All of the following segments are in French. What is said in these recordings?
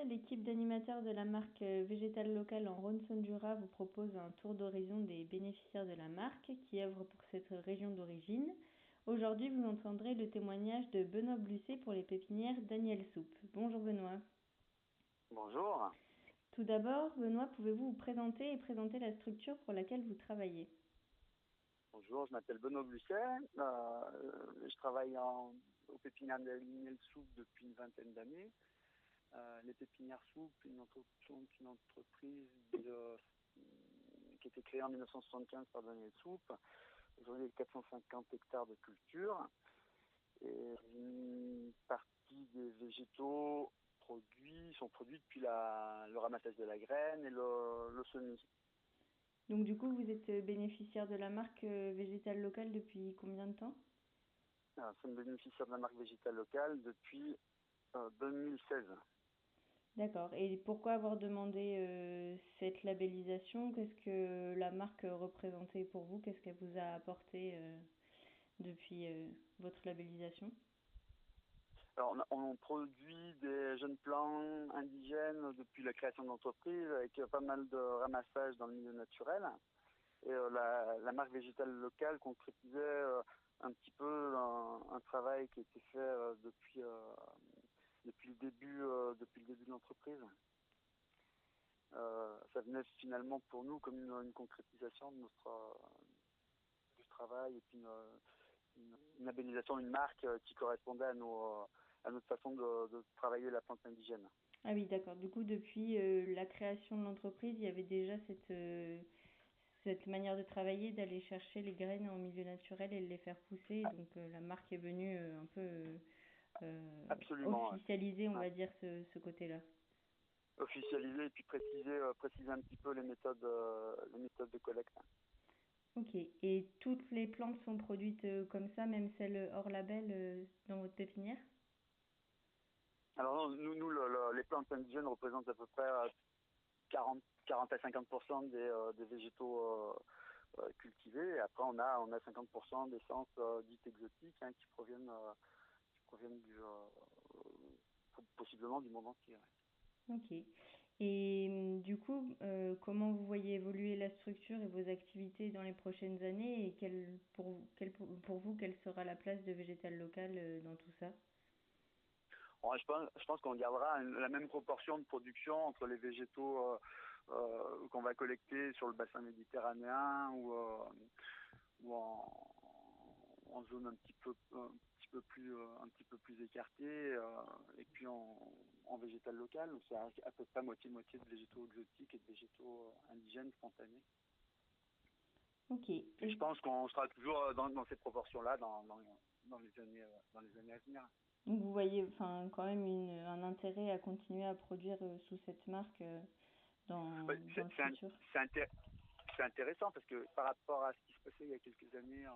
l'équipe d'animateurs de la marque végétale locale en Rhône-Saône-Jura vous propose un tour d'horizon des bénéficiaires de la marque qui œuvrent pour cette région d'origine. Aujourd'hui, vous entendrez le témoignage de Benoît Blusset pour les pépinières Daniel Soupe. Bonjour Benoît. Bonjour. Tout d'abord, Benoît, pouvez-vous vous présenter et présenter la structure pour laquelle vous travaillez? Bonjour, je m'appelle Benoît Blusset. Je travaille aux pépinières Daniel Soupe depuis une vingtaine d'années. Les pépinières Soupe, une entreprise qui a été créée en 1975 par Daniel Soupe. Aujourd'hui, il y a 450 hectares de culture. Et une partie des végétaux sont produits depuis le ramassage de la graine et le semis. Donc du coup, vous êtes bénéficiaire de la marque végétale locale depuis combien de temps? Nous sommes bénéficiaires de la marque végétale locale depuis 2016. D'accord. Et pourquoi avoir demandé cette labellisation? Qu'est-ce que la marque représentait pour vous? Qu'est-ce qu'elle vous a apporté depuis votre labellisation? Alors, on produit des jeunes plants indigènes depuis la création de l'entreprise avec pas mal de ramassage dans le milieu naturel. Et la marque végétale locale concrétisait un petit peu un travail qui a été fait depuis le début de l'entreprise. Ça venait finalement pour nous comme une concrétisation de du travail et puis une labellisation, une marque qui correspondait à notre façon de travailler la plante indigène. Ah oui, d'accord. Du coup, depuis la création de l'entreprise, il y avait déjà cette manière de travailler, d'aller chercher les graines en milieu naturel et de les faire pousser. Donc la marque est venue un peu Absolument. officialiser, on va dire, ce côté-là. Officialiser et puis préciser un petit peu les méthodes de collecte. Ok. Et toutes les plantes sont produites comme ça, même celles hors label dans votre pépinière? Alors nous les plantes indigènes représentent à peu près 40 à 50% des végétaux cultivés. Et après, on a 50% d'essences dites exotiques qui proviennent possiblement du monde entier. Ouais. Ok. Et du coup, comment vous voyez évoluer la structure et vos activités dans les prochaines années et pour vous, quelle sera la place de végétal local dans tout ça? Bon, je pense qu'on gardera la même proportion de production entre les végétaux qu'on va collecter sur le bassin méditerranéen ou en zone un petit peu plus écartée et puis en végétal local. Donc c'est à peu près moitié-moitié de végétaux exotiques et de végétaux indigènes spontanés. Ok. Et je pense qu'on sera toujours dans ces proportions-là dans les années à venir. Donc vous voyez quand même un intérêt à continuer à produire sous cette marque dans le futur? C'est intéressant parce que par rapport à ce qui se passait il y a quelques années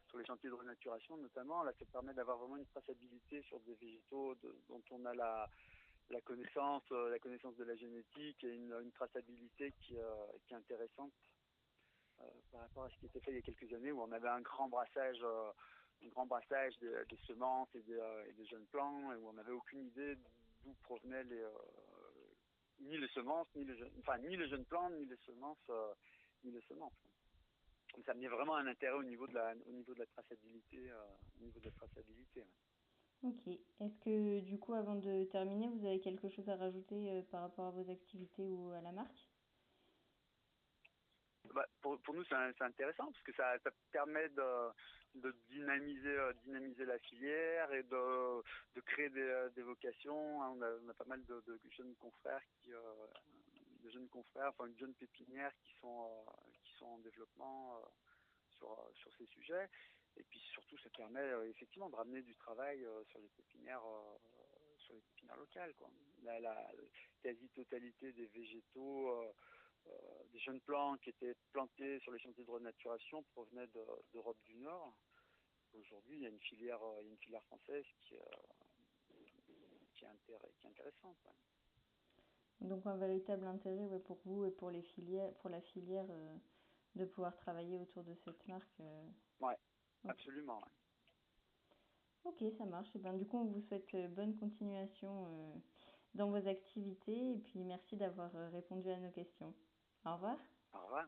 sur les chantiers de renaturation notamment, là ça permet d'avoir vraiment une traçabilité sur des végétaux dont on a la connaissance de la génétique et une traçabilité qui est intéressante par rapport à ce qui était fait il y a quelques années où on avait un grand brassage des semences et des jeunes plants et où on n'avait aucune idée d'où provenaient ni les semences, ni les jeunes plants, ni les semences. Donc ça amenait vraiment un intérêt au niveau de la traçabilité. Ouais. Ok. Est-ce que du coup, avant de terminer, vous avez quelque chose à rajouter par rapport à vos activités ou à la marque? Pour nous, c'est intéressant parce que ça permet de dynamiser la filière et de créer des vocations. On a pas mal de jeunes confrères une jeune pépinière qui sont en développement sur ces sujets. Et puis surtout, ça permet effectivement de ramener du travail sur les pépinières locales, quoi. La quasi-totalité des végétaux des jeunes plants qui étaient plantés sur les chantiers de renaturation provenaient d'Europe du Nord. Aujourd'hui, il y a une filière française qui est intéressante. Ouais. Donc un véritable intérêt pour vous et pour la filière de pouvoir travailler autour de cette marque. Ouais, Okay. Absolument. Ouais. Ok, ça marche. Et bien, du coup, on vous souhaite bonne continuation dans vos activités et puis merci d'avoir répondu à nos questions. Au revoir. Au revoir.